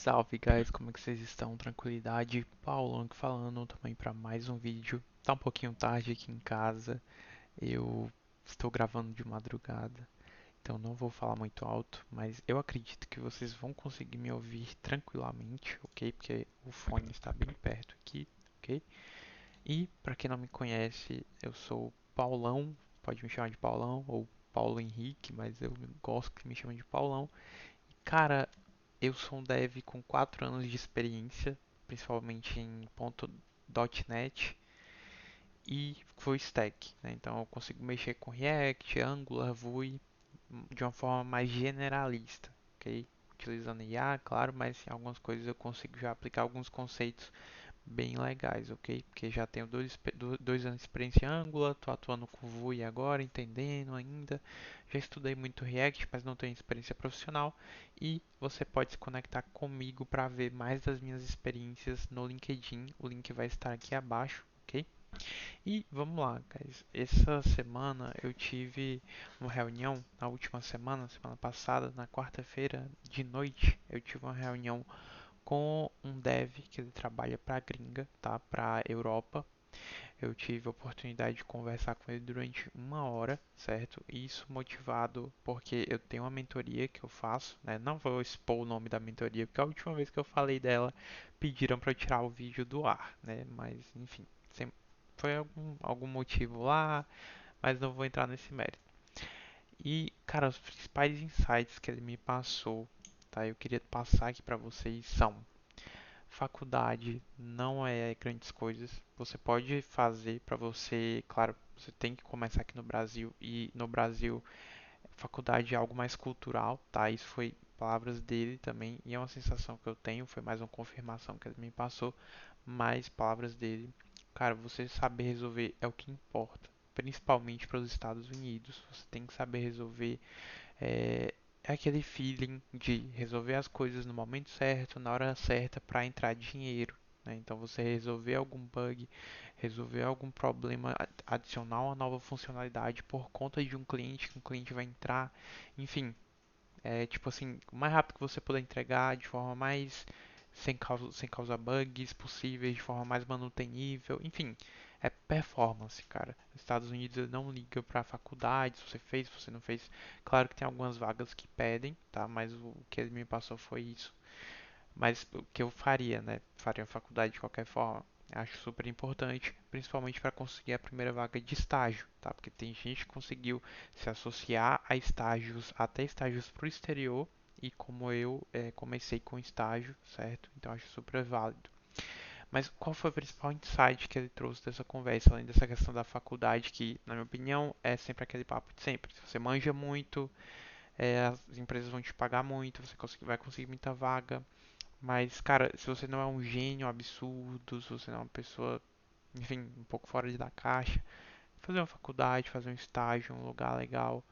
Salve guys, como é que vocês estão? Tranquilidade? Paulão aqui falando também para mais um vídeo. Tá um pouquinho tarde aqui em casa, eu estou gravando de madrugada, então não vou falar muito alto, mas eu acredito que vocês vão conseguir me ouvir tranquilamente, ok? Porque o fone está bem perto aqui, ok? E para quem não me conhece, eu sou Paulão, pode me chamar de Paulão ou Paulo Henrique, mas eu gosto que me chamem de Paulão. Cara, eu sou um dev com 4 anos de experiência, principalmente em .NET e Full Stack, né? Então eu consigo mexer com React, Angular, Vue de uma forma mais generalista, ok? Utilizando IA, claro, mas em algumas coisas eu consigo já aplicar alguns conceitos bem legais, ok? Porque já tenho 2 anos de experiência em Angular, estou atuando com Vue agora, entendendo ainda. Já estudei muito React, mas não tenho experiência profissional. E você pode se conectar comigo para ver mais das minhas experiências no LinkedIn. O link vai estar aqui abaixo, ok? E vamos lá, guys. Essa semana eu tive uma reunião, na última semana, semana passada, na quarta-feira de noite, eu tive uma reunião com um dev que ele trabalha para a gringa, tá? Para a Europa. Eu tive a oportunidade de conversar com ele durante uma hora, certo? Isso motivado porque eu tenho uma mentoria que eu faço, né? Não vou expor o nome da mentoria, porque a última vez que eu falei dela pediram para eu tirar o vídeo do ar, né? Mas enfim, foi algum motivo lá, mas não vou entrar nesse mérito. E, cara, os principais insights que ele me passou, tá? Eu queria passar aqui para vocês são: faculdade não é grandes coisas. Você pode fazer para você, claro, você tem que começar aqui no Brasil e no Brasil faculdade é algo mais cultural, tá? Isso foi palavras dele também e é uma sensação que eu tenho, foi mais uma confirmação que ele me passou, mas palavras dele. Cara, você saber resolver é o que importa, principalmente para os Estados Unidos. Você tem que saber resolver é aquele feeling de resolver as coisas no momento certo, na hora certa, para entrar dinheiro, né? Então você resolver algum bug, resolver algum problema, adicionar uma nova funcionalidade por conta de um cliente, que um cliente vai entrar, enfim, é tipo assim, o mais rápido que você puder entregar de forma mais sem causar bugs possíveis, de forma mais manutenível, enfim, é performance, cara. Nos Estados Unidos ele não liga pra faculdade, se você fez, se você não fez. Claro que tem algumas vagas que pedem, tá? Mas o que ele me passou foi isso. Mas o que eu faria, né? Faria faculdade de qualquer forma. Acho super importante, principalmente para conseguir a primeira vaga de estágio, tá? Porque tem gente que conseguiu se associar a estágios, até estágios para o exterior, e como eu comecei com estágio, certo? Então acho super válido. Mas qual foi o principal insight que ele trouxe dessa conversa, além dessa questão da faculdade, que, na minha opinião, é sempre aquele papo de sempre. Se você manja muito, as empresas vão te pagar muito, você vai conseguir muita vaga. Mas, cara, se você não é um gênio absurdo, se você não é uma pessoa, enfim, um pouco fora da caixa, fazer uma faculdade, fazer um estágio, um lugar legal,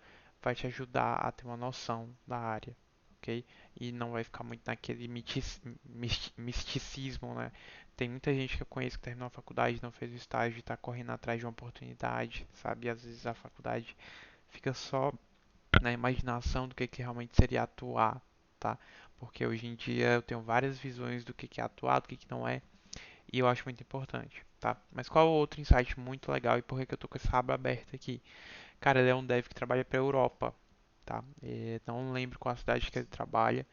vai te ajudar a ter uma noção da área, ok? E não vai ficar muito naquele misticismo, né? Tem muita gente que eu conheço que terminou a faculdade, não fez o estágio e está correndo atrás de uma oportunidade, sabe? E às vezes a faculdade fica só na imaginação do que realmente seria atuar, tá? Porque hoje em dia eu tenho várias visões do que é atuar, do que não é, e eu acho muito importante, tá? Mas qual o outro insight muito legal e por que eu tô com essa aba aberta aqui? Cara, ele é um dev que trabalha para a Europa, tá? Não lembro qual a cidade que ele trabalha,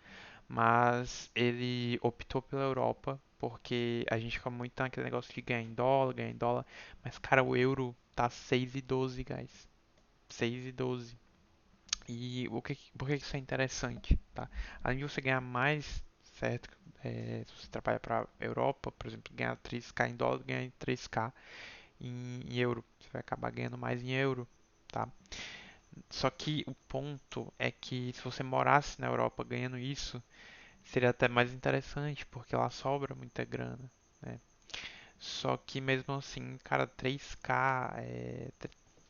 mas ele optou pela Europa porque a gente fica muito naquele negócio de ganhar em dólar, mas cara, o euro tá 6,12, guys. 6,12. E por que isso é interessante, tá? Além de você ganhar mais, certo? Se você trabalha para a Europa, por exemplo, ganhar 3k em dólar, ganhar 3k em euro. Você vai acabar ganhando mais em euro, tá? Só que o ponto é que se você morasse na Europa ganhando isso, seria até mais interessante, porque lá sobra muita grana, né? Só que mesmo assim, cara, 3k,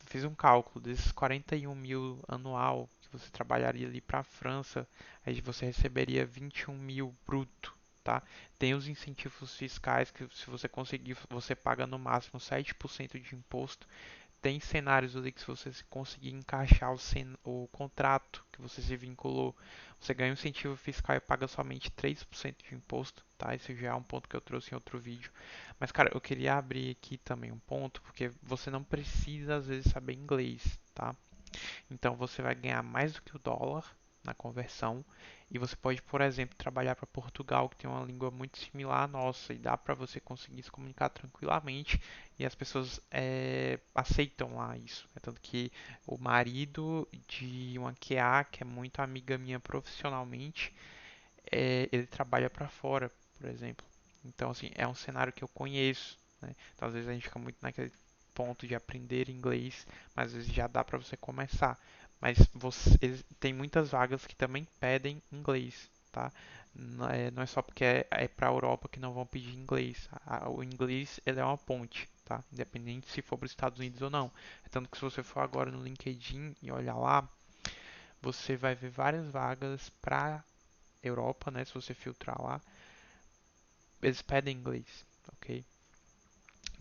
fiz um cálculo desses 41 mil anual que você trabalharia ali para a França, aí você receberia 21 mil bruto, tá? Tem os incentivos fiscais que se você conseguir, você paga no máximo 7% de imposto. tem cenários ali que se você conseguir encaixar o contrato que você se vinculou, você ganha um incentivo fiscal e paga somente 3% de imposto, tá? Esse já é um ponto que eu trouxe em outro vídeo. Mas, cara, eu queria abrir aqui também um ponto, porque você não precisa, às vezes, saber inglês, tá? Então você vai ganhar mais do que o dólar na conversão e você pode, por exemplo, trabalhar para Portugal, que tem uma língua muito similar à nossa e dá para você conseguir se comunicar tranquilamente e as pessoas aceitam lá isso. É tanto que o marido de uma QA, que é muito amiga minha profissionalmente, ele trabalha para fora, por exemplo. Então, assim, é um cenário que eu conheço, né? Então, às vezes a gente fica muito naquele ponto de aprender inglês, mas às vezes já dá para você começar. Mas tem muitas vagas que também pedem inglês, tá? Não é só porque é para a Europa que não vão pedir inglês. O inglês ele é uma ponte, tá? Independente se for para os Estados Unidos ou não. É tanto que se você for agora no LinkedIn e olhar lá, você vai ver várias vagas para Europa, né? Se você filtrar lá, eles pedem inglês, ok?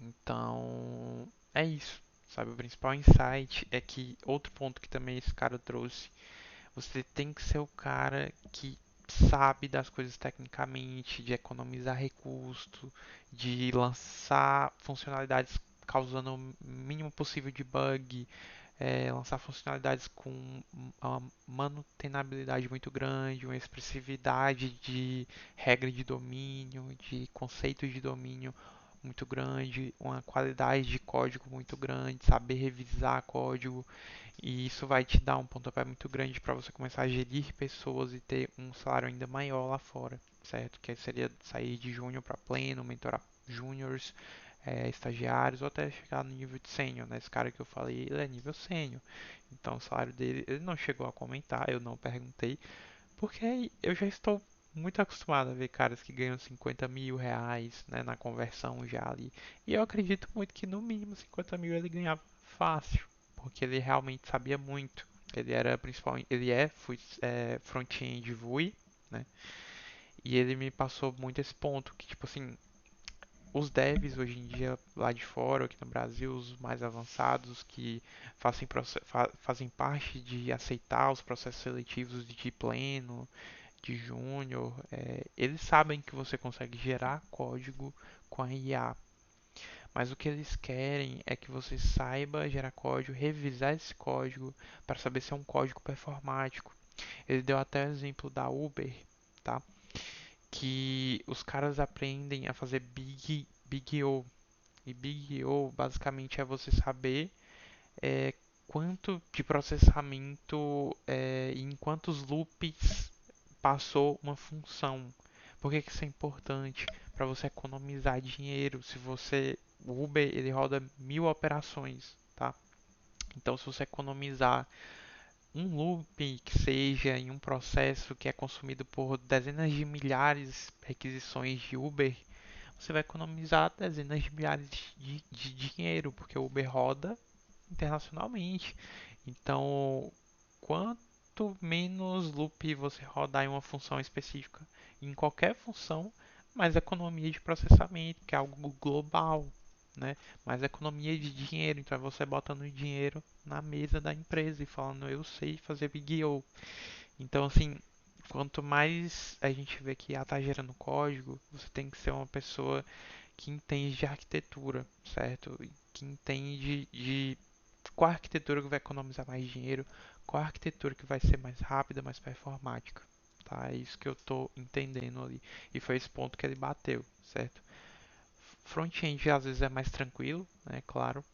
Então, é isso, sabe? O principal insight é que outro ponto que também esse cara trouxe, você tem que ser o cara que sabe das coisas tecnicamente, de economizar recurso, de lançar funcionalidades causando o mínimo possível de bug, lançar funcionalidades com uma manutenabilidade muito grande, uma expressividade de regra de domínio, de conceito de domínio muito grande, uma qualidade de código muito grande, saber revisar código, e isso vai te dar um pontapé muito grande para você começar a gerir pessoas e ter um salário ainda maior lá fora, certo? Que seria sair de júnior para pleno, mentorar júniors, estagiários ou até chegar no nível de sênior, né? Esse cara que eu falei, ele é nível sênior. Então o salário dele, ele não chegou a comentar, eu não perguntei, porque eu já estou muito acostumado a ver caras que ganham 50 mil reais, né, na conversão já ali. E eu acredito muito que no mínimo 50 mil ele ganhava fácil, porque ele realmente sabia muito. Ele era principalmente, front-end Vue, né? E ele me passou muito esse ponto que tipo assim, os devs hoje em dia lá de fora, aqui no Brasil, os mais avançados que fazem parte de aceitar os processos seletivos de pleno, de júnior, eles sabem que você consegue gerar código com a IA. Mas o que eles querem é que você saiba gerar código, revisar esse código para saber se é um código performático. Ele deu até o exemplo da Uber, tá? Que os caras aprendem a fazer Big O. E Big O basicamente é você saber é, quanto de processamento e em quantos loops passou uma função. Por que que isso é importante? Para você economizar dinheiro. Se você, o Uber ele roda 1000 operações, tá? Então, se você economizar um loop que seja em um processo que é consumido por dezenas de milhares de requisições de Uber, você vai economizar dezenas de milhares de dinheiro, porque o Uber roda internacionalmente. Então, quanto menos loop você rodar em uma função específica, em qualquer função, mais economia de processamento, que é algo global, né? Mais economia de dinheiro. Então, é você botando dinheiro na mesa da empresa e falando, eu sei fazer Big O. Então, assim, quanto mais a gente vê que IA está gerando código, você tem que ser uma pessoa que entende de arquitetura, certo? Que entende de qual arquitetura que vai economizar mais dinheiro, qual arquitetura que vai ser mais rápida, mais performática. Tá? É isso que eu estou entendendo ali. E foi esse ponto que ele bateu, certo? Front-end às vezes é mais tranquilo, né? Claro.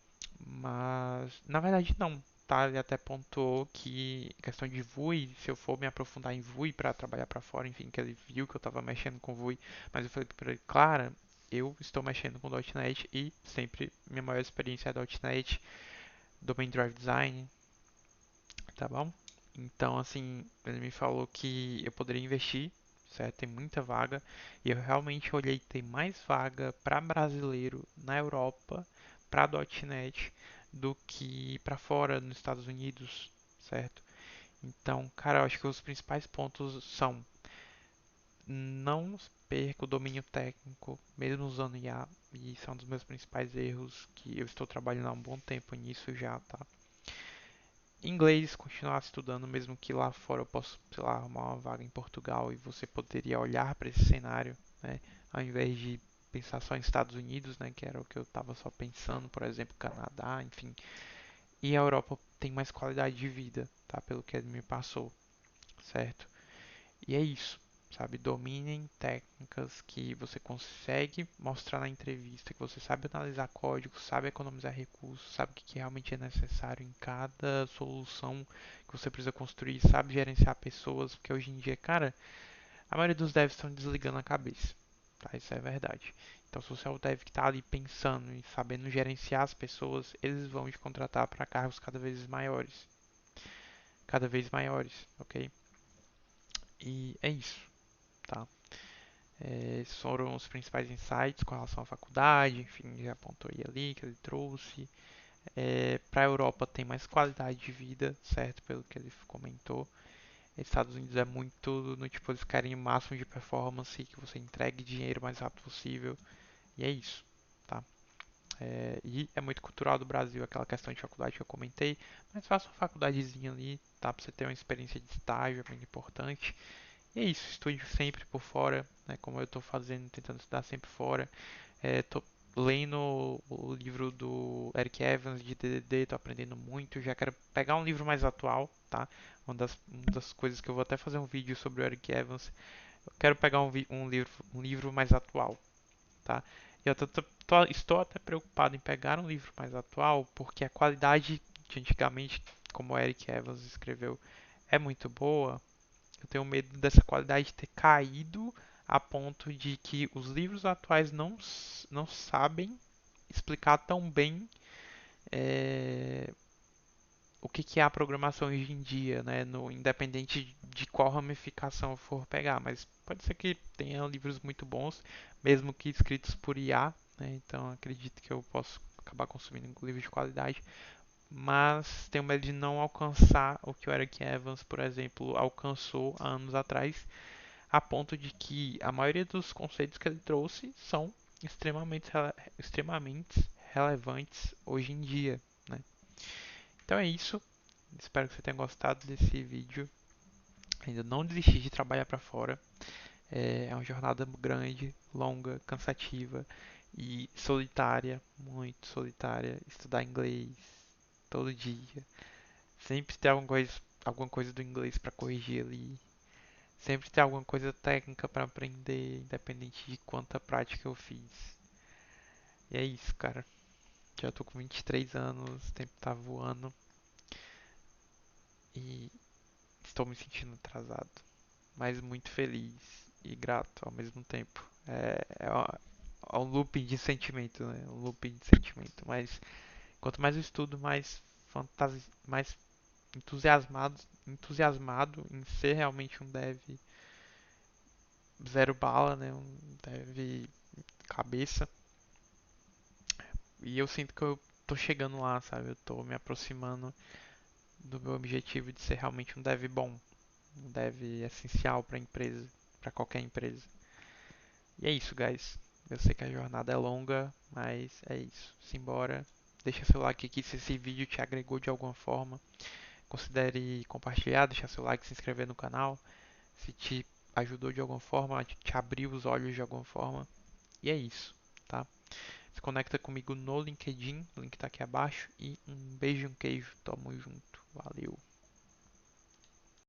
Mas na verdade não. Tá? Ele até pontuou que questão de Vue, se eu for me aprofundar em Vue para trabalhar para fora, enfim, que ele viu que eu estava mexendo com Vue, mas eu falei para ele, Clara, eu estou mexendo com .NET e sempre minha maior experiência é .NET, Domain Drive Design, tá bom? Então, assim, ele me falou que eu poderia investir, certo? Tem muita vaga. E eu realmente olhei, tem mais vaga para brasileiro na Europa, para .NET, do que para fora, nos Estados Unidos, certo? Então, cara, eu acho que os principais pontos são não perca o domínio técnico, mesmo usando IA, e isso é um dos meus principais erros, que eu estou trabalhando há um bom tempo nisso já, tá? Inglês, continuar estudando, mesmo que lá fora eu possa, sei lá, arrumar uma vaga em Portugal e você poderia olhar para esse cenário, né? Ao invés de pensar só em Estados Unidos, né? Que era o que eu estava só pensando, por exemplo, Canadá, enfim. E a Europa tem mais qualidade de vida, tá? Pelo que ele me passou, certo? E é isso, sabe? Dominem técnicas que você consegue mostrar na entrevista, que você sabe analisar código, sabe economizar recursos, sabe o que realmente é necessário em cada solução que você precisa construir, sabe gerenciar pessoas, porque hoje em dia, cara, a maioria dos devs estão desligando a cabeça, tá? Isso é verdade. Então, se você é o dev que está ali pensando e sabendo gerenciar as pessoas, eles vão te contratar para cargos cada vez maiores, ok? E é isso, tá? Esses foram os principais insights com relação à faculdade, enfim, já apontou aí ali que ele trouxe. Para a Europa tem mais qualidade de vida, certo? Pelo que ele comentou. Estados Unidos é muito no tipo, eles querem o máximo de performance, que você entregue dinheiro o mais rápido possível. E é isso, tá? E é muito cultural do Brasil, aquela questão de faculdade que eu comentei. Mas faça uma faculdadezinha ali, tá? Pra você ter uma experiência de estágio, é muito importante. E é isso, estude sempre por fora, né? Como eu estou fazendo, tentando estudar sempre fora. Tô lendo o livro do Eric Evans de DDD, tô aprendendo muito. Já quero pegar um livro mais atual, tá? Uma das coisas que eu vou até fazer um vídeo sobre o Eric Evans. Eu quero pegar um livro mais atual, tá? E estou até preocupado em pegar um livro mais atual, porque a qualidade de antigamente, como o Eric Evans escreveu, é muito boa. Eu tenho medo dessa qualidade ter caído a ponto de que os livros atuais não sabem explicar tão bem é, o que é a programação hoje em dia, né? Independente de qual ramificação eu for pegar, mas pode ser que tenha livros muito bons, mesmo que escritos por IA, né? Então acredito que eu posso acabar consumindo livros de qualidade, mas tenho medo de não alcançar o que o Eric Evans, por exemplo, alcançou há anos atrás, a ponto de que a maioria dos conceitos que ele trouxe são extremamente relevantes hoje em dia, né? Então é isso. Espero que você tenha gostado desse vídeo. Ainda não desisti de trabalhar para fora. É uma jornada grande, longa, cansativa e solitária, muito solitária. Estudar inglês todo dia. Sempre ter alguma coisa do inglês para corrigir ali. Sempre ter alguma coisa técnica para aprender, independente de quanta prática eu fiz. E é isso, cara. Já tô com 23 anos, o tempo tá voando e estou me sentindo atrasado, mas muito feliz e grato ao mesmo tempo. É um looping de sentimento, né? Um looping de sentimento. Mas quanto mais eu estudo, mais entusiasmado em ser realmente um dev zero bala, né? Um dev cabeça. E eu sinto que eu tô chegando lá, sabe? Eu tô me aproximando do meu objetivo de ser realmente um dev bom, um dev essencial para empresa, para qualquer empresa. E é isso, guys. Eu sei que a jornada é longa, mas é isso. Simbora. Deixa seu like aqui se esse vídeo te agregou de alguma forma. Considere compartilhar, deixar seu like, se inscrever no canal. Se te ajudou de alguma forma, te abriu os olhos de alguma forma. E é isso, tá? Se conecta comigo no LinkedIn, o link tá aqui abaixo. E um beijo e um queijo. Tamo junto. Valeu.